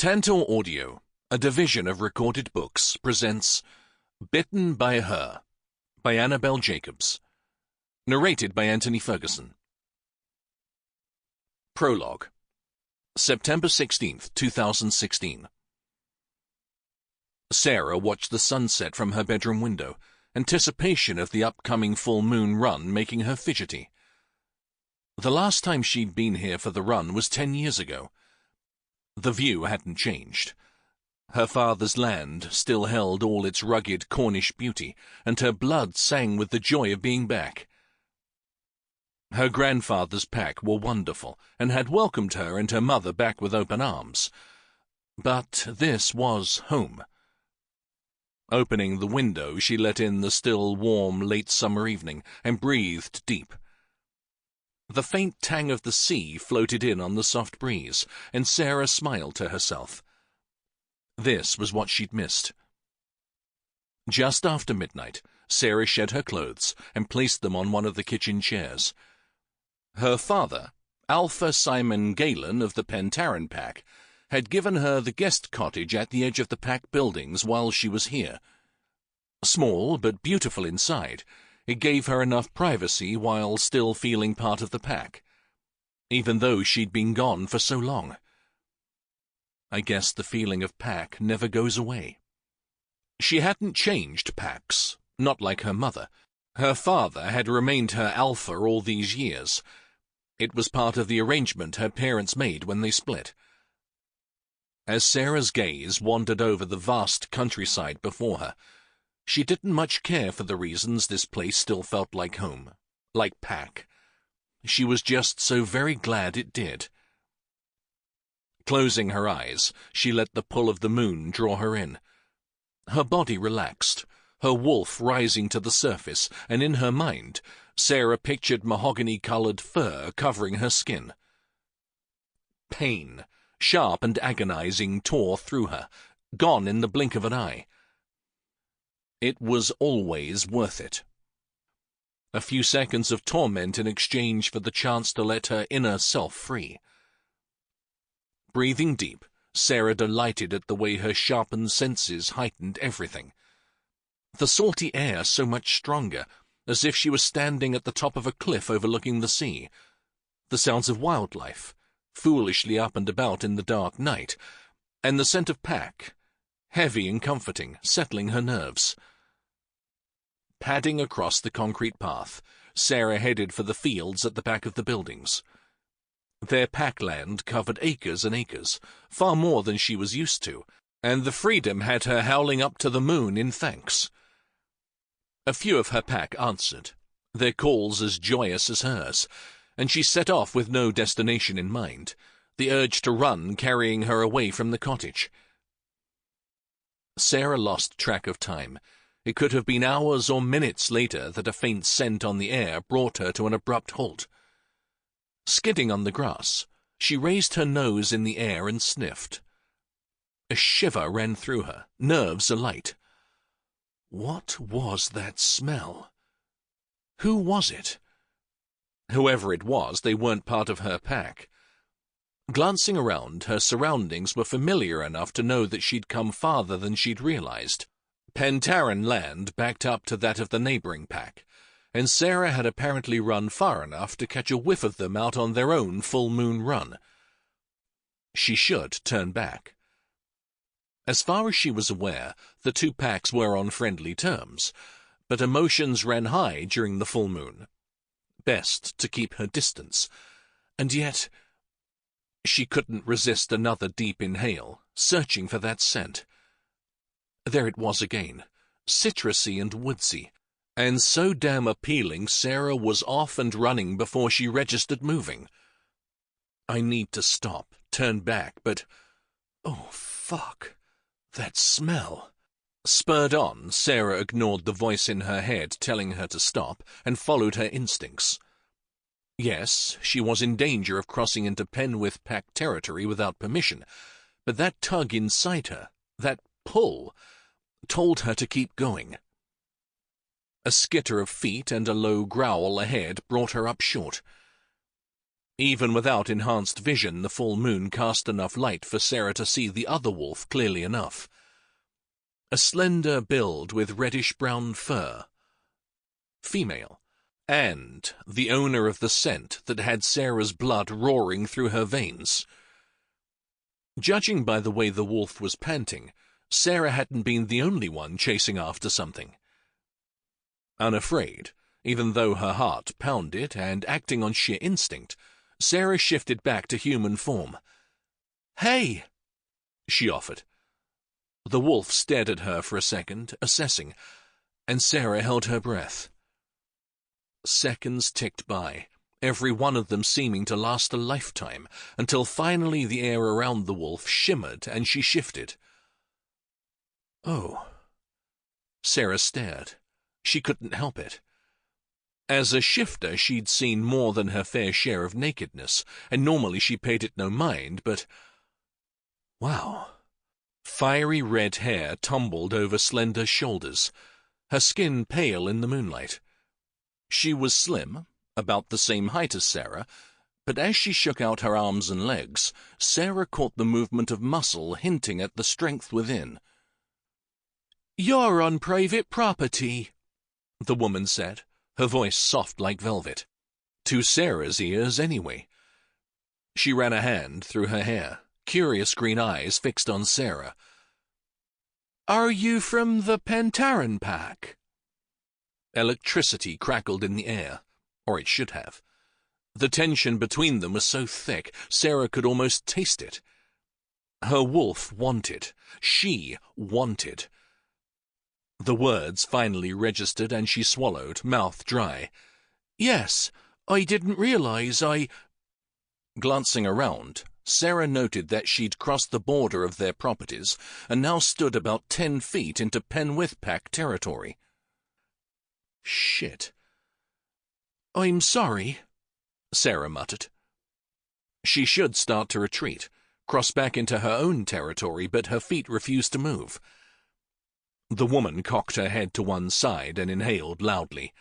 Tantor Audio, a division of Recorded Books, presents Bitten by Her by Annabelle Jacobs. Narrated by Antony Ferguson. Prologue. September 16th, 2016. Sara watched the sunset from her bedroom window, anticipation of the upcoming full moon run making her fidgety. The last time she'd been here for the run was 10 years ago. The view hadn't changed. Her father's land still held all its rugged Cornish beauty, and her blood sang with the joy of being back. Her grandfather's pack were wonderful, and had welcomed her and her mother back with open arms. But this was home. Opening the window, she let in the still warm late summer evening, and breathed deep. The faint tang of the sea floated in on the soft breeze, and Sara smiled to herself. This was what she'd missed. Just after midnight, Sara shed her clothes and placed them on one of the kitchen chairs. Her father, Alpha Simon Gallen of the Pentarran pack, had given her the guest cottage at the edge of the pack buildings while she was here. Small but beautiful inside, it gave her enough privacy while still feeling part of the pack, even though she'd been gone for so long. I guess the feeling of pack never goes away. She hadn't changed packs, not like her mother. Her father had remained her alpha all these years. It was part of the arrangement her parents made when they split. As Sara's gaze wandered over the vast countryside before her, she didn't much care for the reasons this place still felt like home, like pack. She was just so very glad it did. Closing her eyes, she let the pull of the moon draw her in. Her body relaxed, her wolf rising to the surface, and in her mind, Sara pictured mahogany-colored fur covering her skin. Pain, sharp and agonizing, tore through her, gone in the blink of an eye. It was always worth it. A few seconds of torment in exchange for the chance to let her inner self free. Breathing deep, Sara delighted at the way her sharpened senses heightened everything. The salty air so much stronger, as if she was standing at the top of a cliff overlooking the sea. The sounds of wildlife, foolishly up and about in the dark night, and the scent of pack, heavy and comforting, settling her nerves. Padding across the concrete path, Sara headed for the fields at the back of the buildings. Their packland covered acres and acres, far more than she was used to, and the freedom had her howling up to the moon in thanks. A few of her pack answered, their calls as joyous as hers, and she set off with no destination in mind, the urge to run carrying her away from the cottage. Sara lost track of time. It could have been hours or minutes later that a faint scent on the air brought her to an abrupt halt. Skidding on the grass, she raised her nose in the air and sniffed. A shiver ran through her, nerves alight. What was that smell? Who was it? Whoever it was, they weren't part of her pack. Glancing around, her surroundings were familiar enough to know that she'd come farther than she'd realized. Pentarran land backed up to that of the neighboring pack, and Sara had apparently run far enough to catch a whiff of them out on their own full-moon run. She should turn back. As far as she was aware, the two packs were on friendly terms, but emotions ran high during the full moon. Best to keep her distance, and yet she couldn't resist another deep inhale, searching for that scent. There it was again, citrusy and woodsy, and so damn appealing Sara was off and running before she registered moving. I need to stop, turn back, but oh, fuck, that smell. Spurred on, Sara ignored the voice in her head telling her to stop and followed her instincts. Yes, she was in danger of crossing into Penwith pack territory without permission, but that tug inside her, that pull, told her to keep going. A skitter of feet and a low growl ahead brought her up short. Even without enhanced vision, the full moon cast enough light for Sara to see the other wolf clearly enough. A slender build with reddish-brown fur. Female. And the owner of the scent that had Sara's blood roaring through her veins. Judging by the way the wolf was panting, Sara hadn't been the only one chasing after something. Unafraid, even though her heart pounded and acting on sheer instinct, Sara shifted back to human form. "Hey!" she offered. The wolf stared at her for a second, assessing, and Sara held her breath. Seconds ticked by, every one of them seeming to last a lifetime, until finally the air around the wolf shimmered and she shifted. "Oh." Sara stared. She couldn't help it. As a shifter, she'd seen more than her fair share of nakedness, and normally she paid it no mind, but... wow. Fiery red hair tumbled over slender shoulders, her skin pale in the moonlight. She was slim, about the same height as Sara, but as she shook out her arms and legs, Sara caught the movement of muscle hinting at the strength within. "You're on private property," the woman said, her voice soft like velvet. To Sara's ears, anyway. She ran a hand through her hair, curious green eyes fixed on Sara. "Are you from the Pentarran pack?" Electricity crackled in the air, or it should have. The tension between them was so thick, Sara could almost taste it. Her wolf wanted. She wanted. The words finally registered and she swallowed, mouth dry. "Yes, I didn't realize I—" Glancing around, Sara noted that she'd crossed the border of their properties and now stood about 10 feet into Penwith pack territory. Shit. "I'm sorry," Sara muttered. She should start to retreat, cross back into her own territory, but her feet refused to move. The woman cocked her head to one side and inhaled loudly.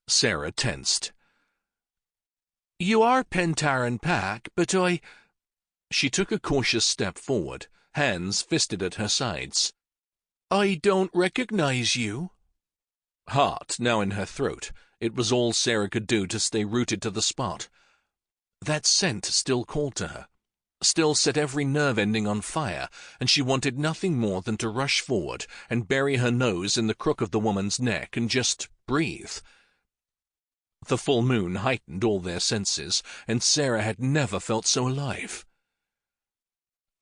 Sara tensed. "You are Pentarran pack, but I—" She took a cautious step forward, hands fisted at her sides. "I don't recognize you." Heart now in her throat, it was all Sara could do to stay rooted to the spot. That scent still called to her, still set every nerve ending on fire, and she wanted nothing more than to rush forward and bury her nose in the crook of the woman's neck and just breathe. The full moon heightened all their senses, and Sara had never felt so alive.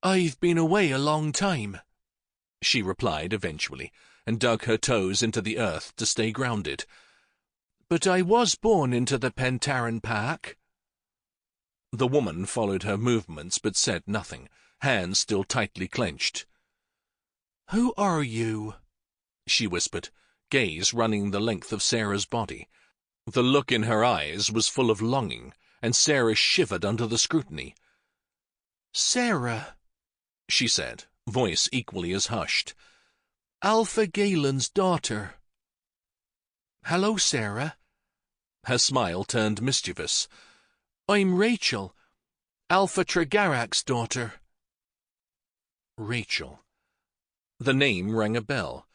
"I've been away a long time," she replied eventually, and dug her toes into the earth to stay grounded. "But I was born into the Pentarran pack." The woman followed her movements but said nothing, hands still tightly clenched. "Who are you?" she whispered, gaze running the length of Sara's body. The look in her eyes was full of longing, and Sara shivered under the scrutiny. "Sara," she said, voice equally as hushed. "Alpha Galen's daughter." "Hello, Sara." Her smile turned mischievous. "I'm Rachel, Alpha Tregarrak's daughter." Rachel. The name rang a bell.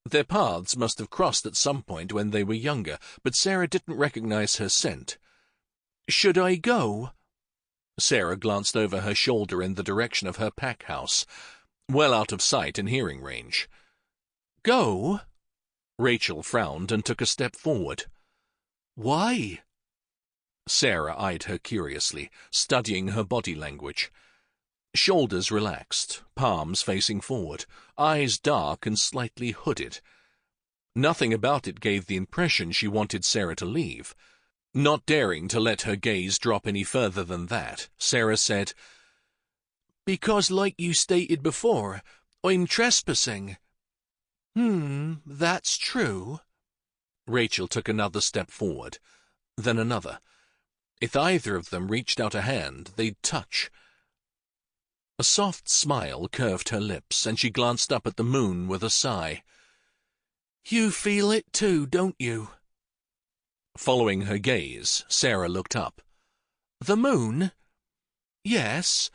Their paths must have crossed at some point when they were younger, but Sara didn't recognize her scent. "Should I go?" Sara glanced over her shoulder in the direction of her pack house, well out of sight and hearing range. "Go?" Rachel frowned and took a step forward. "Why?" Sara eyed her curiously, studying her body language. Shoulders relaxed, palms facing forward, eyes dark and slightly hooded. Nothing about it gave the impression she wanted Sara to leave. Not daring to let her gaze drop any further than that, Sara said, "Because, like you stated before, I'm trespassing." That's true." Rachel took another step forward, then another. If either of them reached out a hand, they'd touch. A soft smile curved her lips, and she glanced up at the moon with a sigh. "You feel it too, don't you?" Following her gaze, Sara looked up. The moon? Yes,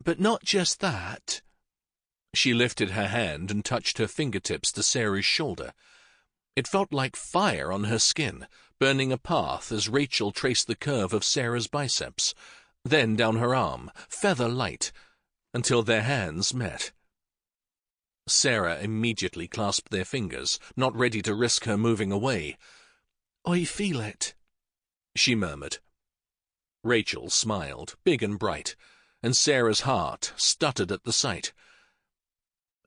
but not just that. She lifted her hand and touched her fingertips to Sarah's shoulder. It felt like fire on her skin, burning a path as Rachel traced the curve of Sarah's biceps, then down her arm, feather light, until their hands met. Sara immediately clasped their fingers, not ready to risk her moving away. I feel it, she murmured. Rachel smiled, big and bright, and Sarah's heart stuttered at the sight.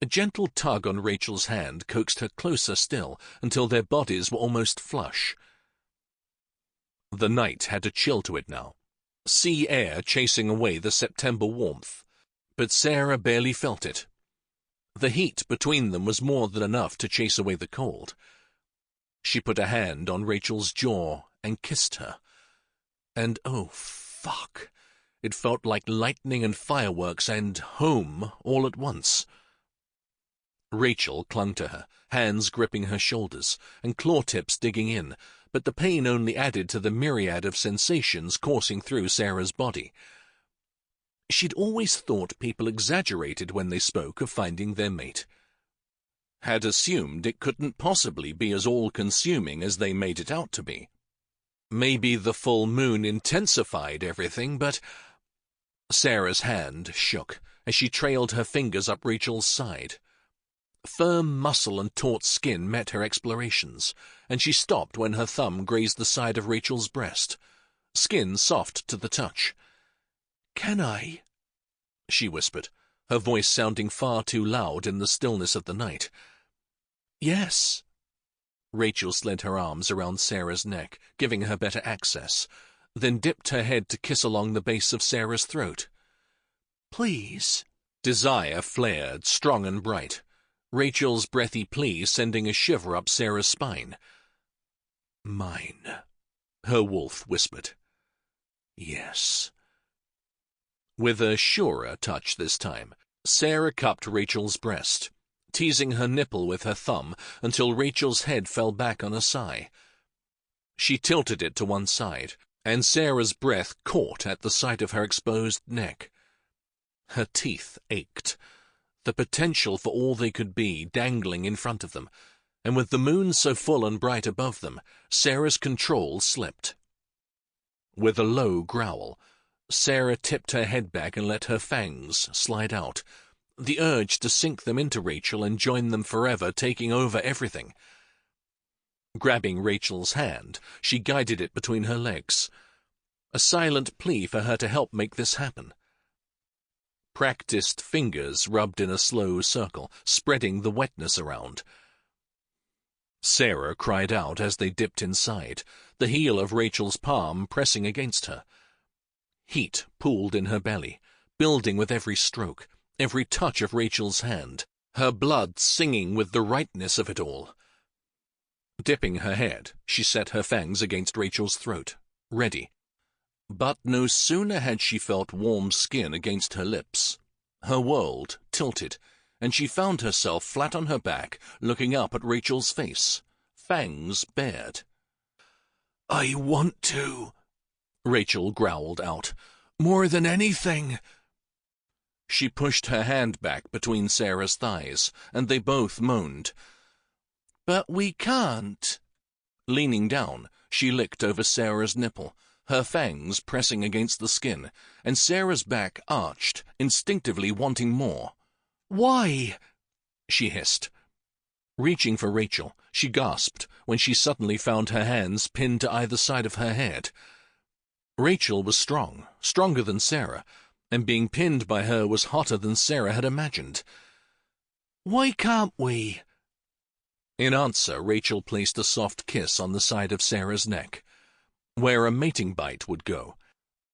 A gentle tug on Rachel's hand coaxed her closer still, until their bodies were almost flush. The night had a chill to it now, sea air chasing away the September warmth, but Sara barely felt it. The heat between them was more than enough to chase away the cold. She put a hand on Rachel's jaw and kissed her. And oh, fuck, it felt like lightning and fireworks and home all at once. Rachel clung to her, hands gripping her shoulders, and claw tips digging in, but the pain only added to the myriad of sensations coursing through Sara's body. She'd always thought people exaggerated when they spoke of finding their mate. Had assumed it couldn't possibly be as all-consuming as they made it out to be. Maybe the full moon intensified everything, but... Sara's hand shook as she trailed her fingers up Rachel's side. Firm muscle and taut skin met her explorations, and she stopped when her thumb grazed the side of Rachel's breast. Skin soft to the touch. "Can I?" she whispered, her voice sounding far too loud in the stillness of the night. "Yes." Rachel slid her arms around Sara's neck, giving her better access, then dipped her head to kiss along the base of Sara's throat. "Please." Desire flared, strong and bright, Rachel's breathy plea sending a shiver up Sara's spine. "Mine," her wolf whispered. "Yes." With a surer touch this time, Sara cupped Rachel's breast, teasing her nipple with her thumb until Rachel's head fell back on a sigh. She tilted it to one side, and Sara's breath caught at the sight of her exposed neck. Her teeth ached, the potential for all they could be dangling in front of them, and with the moon so full and bright above them, Sara's control slipped. With a low growl, Sara tipped her head back and let her fangs slide out, the urge to sink them into Rachel and join them forever taking over everything. Grabbing Rachel's hand, she guided it between her legs, a silent plea for her to help make this happen. Practiced fingers rubbed in a slow circle, spreading the wetness around. Sara cried out as they dipped inside, the heel of Rachel's palm pressing against her. Heat pooled in her belly, building with every stroke, every touch of Rachel's hand, her blood singing with the rightness of it all. Dipping her head, she set her fangs against Rachel's throat, ready. But no sooner had she felt warm skin against her lips, her world tilted, and she found herself flat on her back, looking up at Rachel's face, fangs bared. "I want to," Rachel growled out, "more than anything." She pushed her hand back between Sara's thighs, and they both moaned. "But we can't." Leaning down, she licked over Sara's nipple, her fangs pressing against the skin, and Sara's back arched, instinctively wanting more. "Why?" she hissed. Reaching for Rachel, she gasped when she suddenly found her hands pinned to either side of her head. Rachel was strong, stronger than Sara, and being pinned by her was hotter than Sara had imagined. "Why can't we?" In answer, Rachel placed a soft kiss on the side of Sara's neck, where a mating bite would go.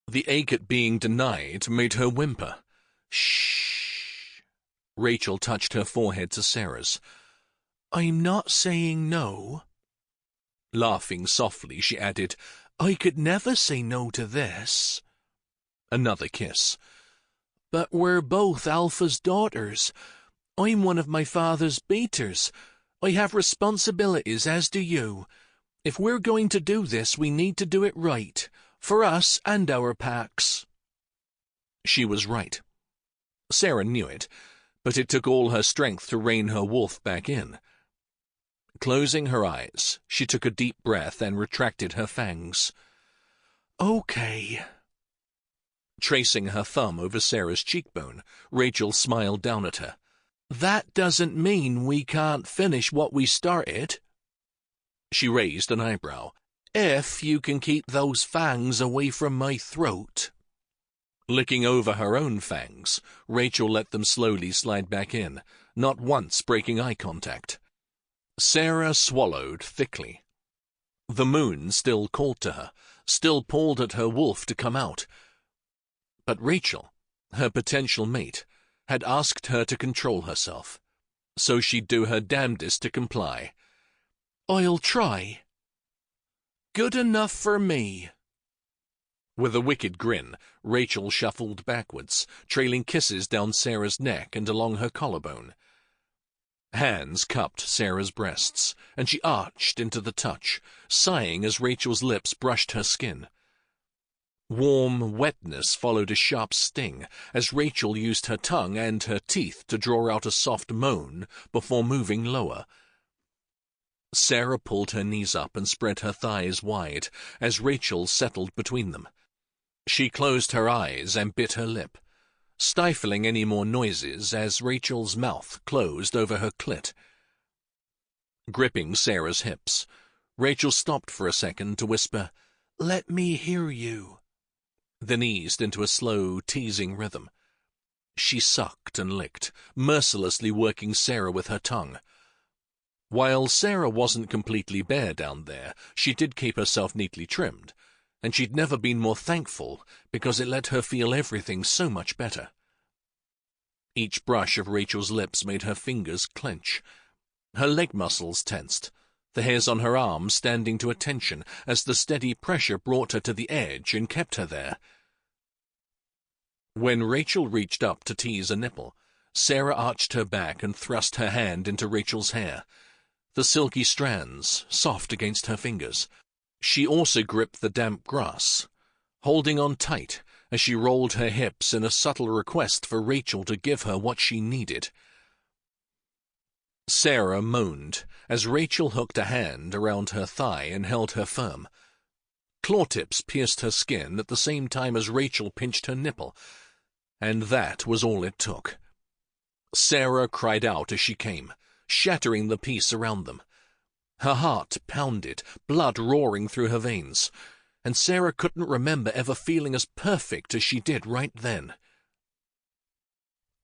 The ache at being denied made her whimper. "Shh." Rachel touched her forehead to Sara's. "I'm not saying no." Laughing softly, she added, "I could never say no to this." Another kiss. "But we're both Alpha's daughters. I'm one of my father's beaters. I have responsibilities, as do you. If we're going to do this, we need to do it right. For us and our packs." She was right. Sara knew it, but it took all her strength to rein her wolf back in. Closing her eyes, she took a deep breath and retracted her fangs. "Okay." Tracing her thumb over Sara's cheekbone, Rachel smiled down at her. "That doesn't mean we can't finish what we started." She raised an eyebrow. "If you can keep those fangs away from my throat." Licking over her own fangs, Rachel let them slowly slide back in, not once breaking eye contact. Sara swallowed thickly. The moon still called to her, still pulled at her wolf to come out. But Rachel, her potential mate, had asked her to control herself, so she'd do her damnedest to comply. "I'll try." "Good enough for me." With a wicked grin, Rachel shuffled backwards, trailing kisses down Sara's neck and along her collarbone. Hands cupped Sara's breasts, and she arched into the touch, sighing as Rachel's lips brushed her skin. Warm wetness followed a sharp sting as Rachel used her tongue and her teeth to draw out a soft moan before moving lower. Sara pulled her knees up and spread her thighs wide as Rachel settled between them. She closed her eyes and bit her lip, stifling any more noises as Rachel's mouth closed over her clit. Gripping Sara's hips, Rachel stopped for a second to whisper, "Let me hear you," then eased into a slow, teasing rhythm. She sucked and licked, mercilessly working Sara with her tongue. While Sara wasn't completely bare down there, she did keep herself neatly trimmed, and she'd never been more thankful because it let her feel everything so much better. Each brush of Rachel's lips made her fingers clench. Her leg muscles tensed, the hairs on her arms standing to attention as the steady pressure brought her to the edge and kept her there. When Rachel reached up to tease a nipple, Sara arched her back and thrust her hand into Rachel's hair, the silky strands soft against her fingers. She also gripped the damp grass, holding on tight as she rolled her hips in a subtle request for Rachel to give her what she needed. Sara moaned as Rachel hooked a hand around her thigh and held her firm. Claw tips pierced her skin at the same time as Rachel pinched her nipple, and that was all it took. Sara cried out as she came, shattering the peace around them. Her heart pounded, blood roaring through her veins, and Sara couldn't remember ever feeling as perfect as she did right then.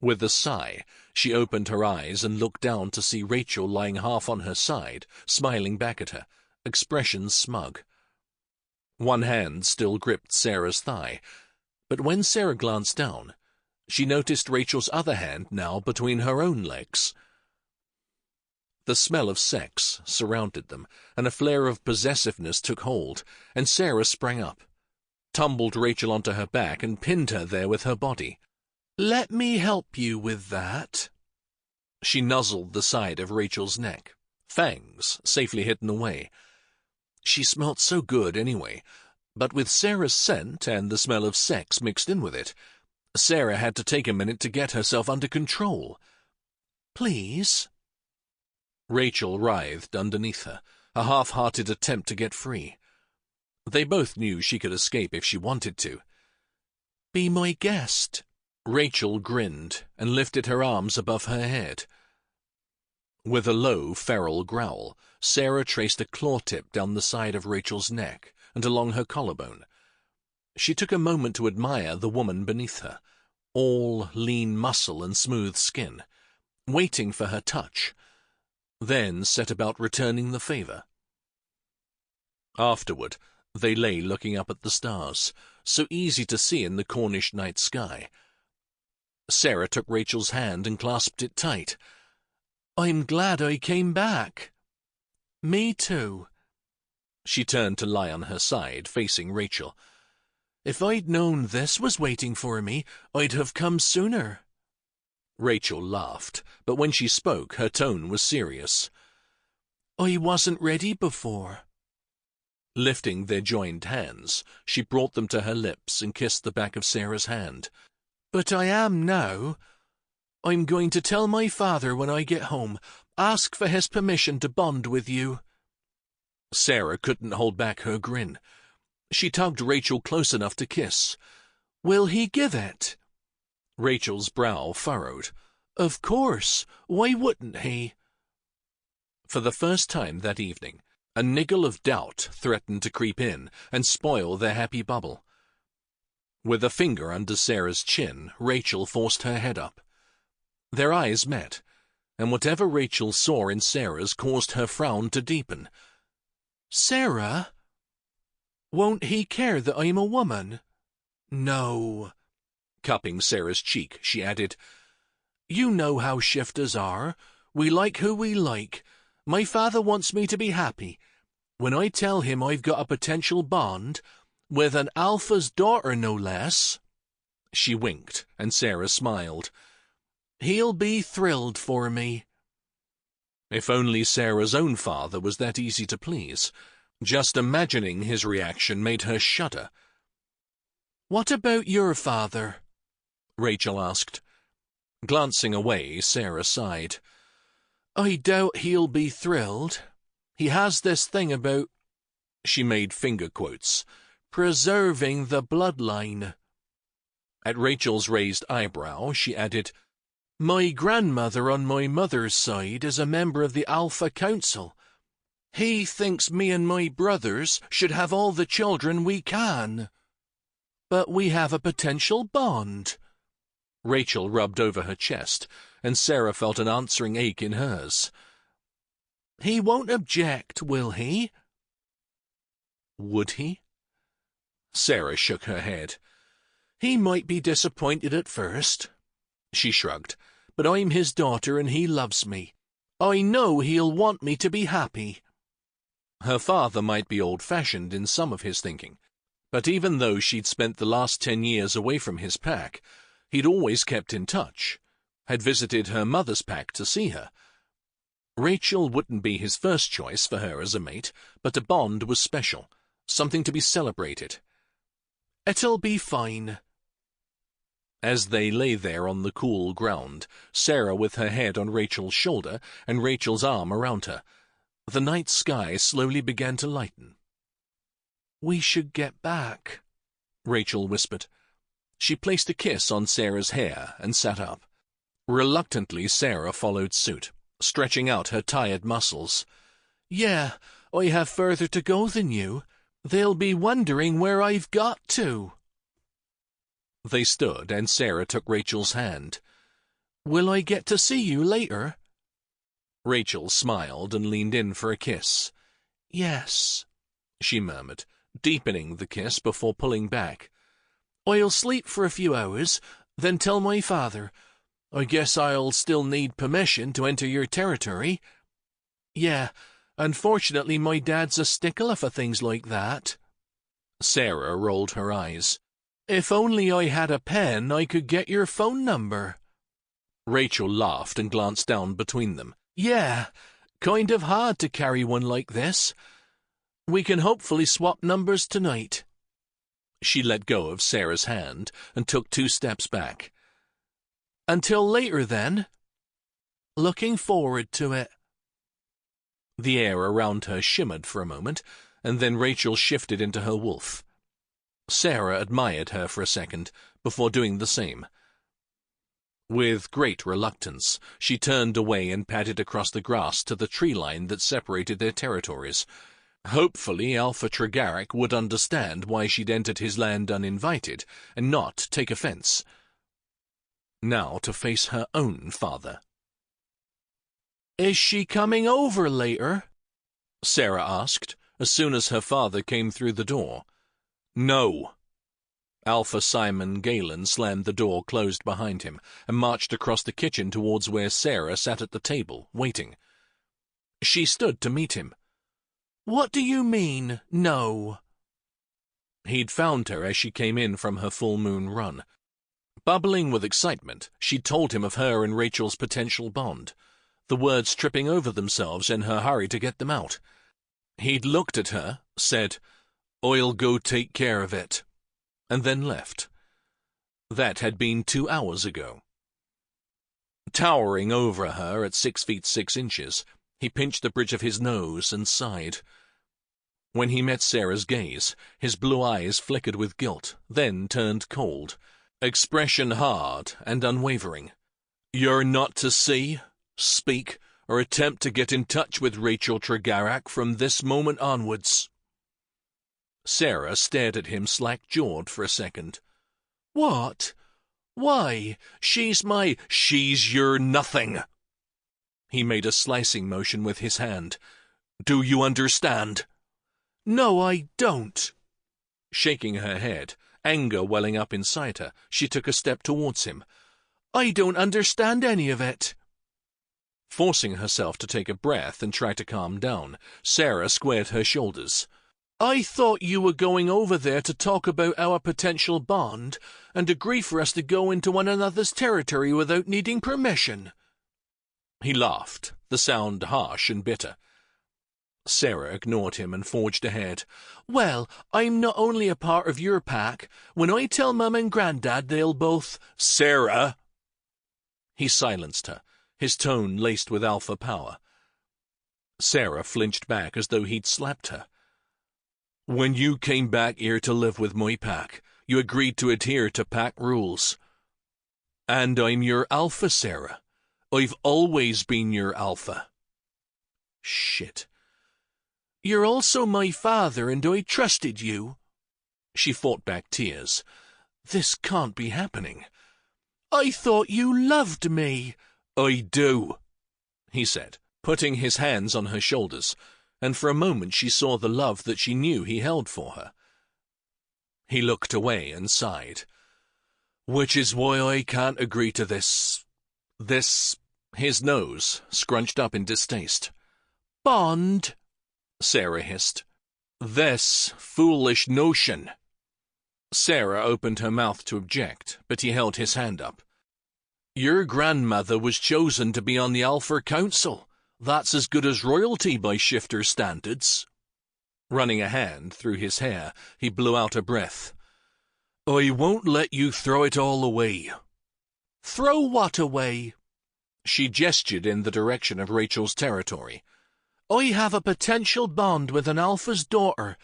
With a sigh, she opened her eyes and looked down to see Rachel lying half on her side, smiling back at her, expression smug. One hand still gripped Sara's thigh, but when Sara glanced down, she noticed Rachel's other hand now between her own legs. The smell of sex surrounded them, and a flare of possessiveness took hold, and Sara sprang up, tumbled Rachel onto her back, and pinned her there with her body. "Let me help you with that." She nuzzled the side of Rachel's neck, fangs safely hidden away. She smelt so good anyway, but with Sara's scent and the smell of sex mixed in with it, Sara had to take a minute to get herself under control. "Please." Rachel writhed underneath her, a half-hearted attempt to get free. They both knew she could escape if she wanted to. "Be my guest." Rachel grinned and lifted her arms above her head. With a low, feral growl, Sara traced a claw tip down the side of Rachel's neck and along her collarbone. She took a moment to admire the woman beneath her, all lean muscle and smooth skin, waiting for her touch, then set about returning the favor. Afterward, they lay looking up at the stars, so easy to see in the Cornish night sky. Sara took Rachel's hand and clasped it tight. "I'm glad I came back." "Me too." She turned to lie on her side, facing Rachel. "If I'd known this was waiting for me, I'd have come sooner." Rachel laughed, but when she spoke, her tone was serious. "I wasn't ready before." Lifting their joined hands, she brought them to her lips and kissed the back of Sara's hand. "But I am now. I'm going to tell my father when I get home. Ask for his permission to bond with you." Sara couldn't hold back her grin. She tugged Rachel close enough to kiss. "Will he give it?" Rachel's brow furrowed. "Of course. Why wouldn't he?" For the first time that evening, a niggle of doubt threatened to creep in and spoil their happy bubble. With a finger under Sara's chin, Rachel forced her head up. Their eyes met, and whatever Rachel saw in Sara's caused her frown to deepen. "Sara, won't he care that I'm a woman?" "No." Cupping Sara's cheek, she added, "You know how shifters are. We like who we like. My father wants me to be happy. When I tell him I've got a potential bond, with an alpha's daughter no less—" She winked, and Sara smiled. "He'll be thrilled for me." If only Sara's own father was that easy to please. Just imagining his reaction made her shudder. "What about your father?" Rachel asked. Glancing away, Sara sighed. "I doubt he'll be thrilled. He has this thing about," she made finger quotes, "preserving the bloodline." At Rachel's raised eyebrow, she added, "My grandmother on my mother's side is a member of the Alpha Council. He thinks me and my brothers should have all the children we can. But we have a potential bond." Rachel rubbed over her chest, and Sara felt an answering ache in hers. "He won't object, will he?" Would he? Sara shook her head. "He might be disappointed at first." She shrugged. "But I'm his daughter and he loves me. I know he'll want me to be happy." Her father might be old-fashioned in some of his thinking, but even though she'd spent the last 10 years away from his pack, he'd always kept in touch, had visited her mother's pack to see her. Rachel wouldn't be his first choice for her as a mate, but a bond was special, something to be celebrated. "It'll be fine." As they lay there on the cool ground, Sara with her head on Rachel's shoulder and Rachel's arm around her, the night sky slowly began to lighten. "We should get back," Rachel whispered. She placed a kiss on Sara's hair and sat up. Reluctantly, Sara followed suit, stretching out her tired muscles. "Yeah, I have further to go than you. They'll be wondering where I've got to." They stood, and Sara took Rachel's hand. "Will I get to see you later?" Rachel smiled and leaned in for a kiss. "Yes," she murmured, deepening the kiss before pulling back. "I'll sleep for a few hours, then tell my father. I guess I'll still need permission to enter your territory." "Yeah, unfortunately my dad's a stickler for things like that." Sara rolled her eyes. "If only I had a pen, I could get your phone number." Rachel laughed and glanced down between them. "Yeah, kind of hard to carry one like this. We can hopefully swap numbers tonight." She let go of Sara's hand and took 2 steps back. "Until later, then." "Looking forward to it." The air around her shimmered for a moment, and then Rachel shifted into her wolf. Sara admired her for a second before doing the same. With great reluctance, she turned away and padded across the grass to the tree line that separated their territories. Hopefully Alpha Tregarrak would understand why she'd entered his land uninvited and not take offense. Now to face her own father. "Is she coming over later?" Sara asked, as soon as her father came through the door. "No." Alpha Simon Gallen slammed the door closed behind him and marched across the kitchen towards where Sara sat at the table, waiting. She stood to meet him. "What do you mean, no?" He'd found her as she came in from her full moon run. Bubbling with excitement, she'd told him of her and Rachel's potential bond, the words tripping over themselves in her hurry to get them out. He'd looked at her, said, "I'll go take care of it," and then left. That had been 2 hours ago. Towering over her at 6 feet 6 inches, he pinched the bridge of his nose and sighed. When he met Sarah's gaze, his blue eyes flickered with guilt, then turned cold, expression hard and unwavering. "You're not to see, speak, or attempt to get in touch with Rachel Tregarrak from this moment onwards." Sara stared at him slack-jawed for a second. "What? Why, she's your nothing." He made a slicing motion with his hand. "Do you understand?" "No, I don't." Shaking her head, anger welling up inside her, she took a step towards him. "I don't understand any of it." Forcing herself to take a breath and try to calm down, Sara squared her shoulders. "I thought you were going over there to talk about our potential bond and agree for us to go into one another's territory without needing permission." He laughed, the sound harsh and bitter. Sara ignored him and forged ahead. "Well, I'm not only a part of your pack. When I tell Mum and Grandad, they'll both—" "Sara!" He silenced her, his tone laced with alpha power. Sara flinched back as though he'd slapped her. "When you came back here to live with my pack, you agreed to adhere to pack rules. And I'm your alpha, Sara. I've always been your alpha." Shit. "You're also my father, and I trusted you." She fought back tears. "This can't be happening." "I thought you loved me." "I do," he said, putting his hands on her shoulders, and for a moment she saw the love that she knew he held for her. He looked away and sighed. "Which is why I can't agree to this, his nose scrunched up in distaste. "Bond," Sara hissed. "This foolish notion." Sara opened her mouth to object, but he held his hand up. "Your grandmother was chosen to be on the Alpha Council. That's as good as royalty by shifter standards." Running a hand through his hair, he blew out a breath. "I won't let you throw it all away." "Throw what away?" She gestured in the direction of Rachel's territory. "I have a potential bond with an Alpha's daughter.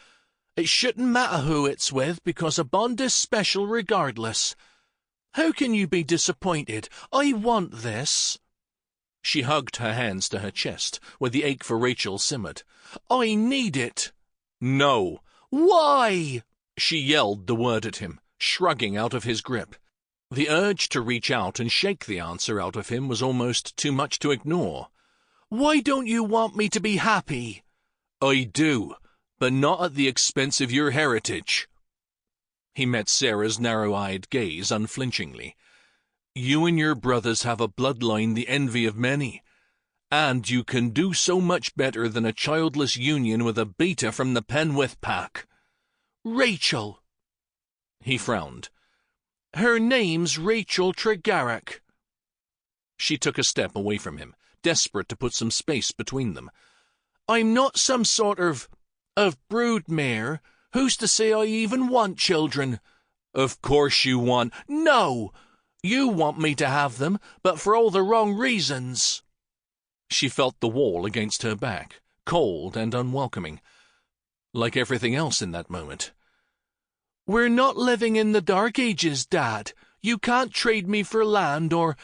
It shouldn't matter who it's with, because a bond is special regardless. How can you be disappointed? I want this." She hugged her hands to her chest, where the ache for Rachel simmered. "I need it." "No." "Why?" She yelled the word at him, shrugging out of his grip. The urge to reach out and shake the answer out of him was almost too much to ignore. "Why don't you want me to be happy?" "I do, but not at the expense of your heritage." He met Sara's narrow-eyed gaze unflinchingly. "You and your brothers have a bloodline the envy of many, and you can do so much better than a childless union with a beta from the Penwith pack." "Rachel." He frowned. "Her name's Rachel Tregarrak." She took a step away from him, desperate to put some space between them. "I'm not some sort of broodmare. Who's to say I even want children?" "Of course you want—" "No! You want me to have them, but for all the wrong reasons." She felt the wall against her back, cold and unwelcoming, like everything else in that moment. "We're not living in the Dark Ages, Dad. You can't trade me for land or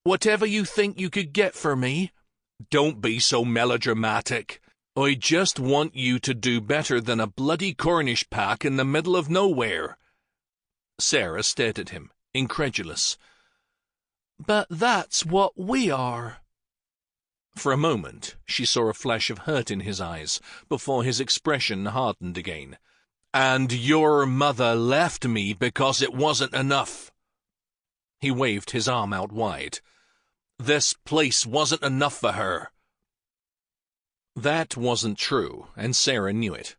whatever you think you could get for me." "Don't be so melodramatic. I just want you to do better than a bloody Cornish pack in the middle of nowhere." Sara stared at him, incredulous. "But that's what we are." For a moment, she saw a flash of hurt in his eyes before his expression hardened again. "And your mother left me because it wasn't enough." He waved his arm out wide. "This place wasn't enough for her." That wasn't true, and Sara knew it.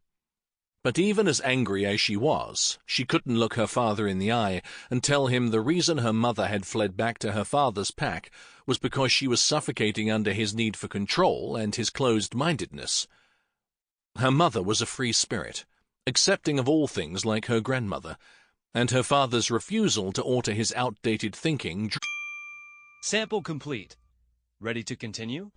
But even as angry as she was, she couldn't look her father in the eye and tell him the reason her mother had fled back to her father's pack was because she was suffocating under his need for control and his closed-mindedness. Her mother was a free spirit, accepting of all things like her grandmother, and her father's refusal to alter his outdated thinking. Sample complete. Ready to continue?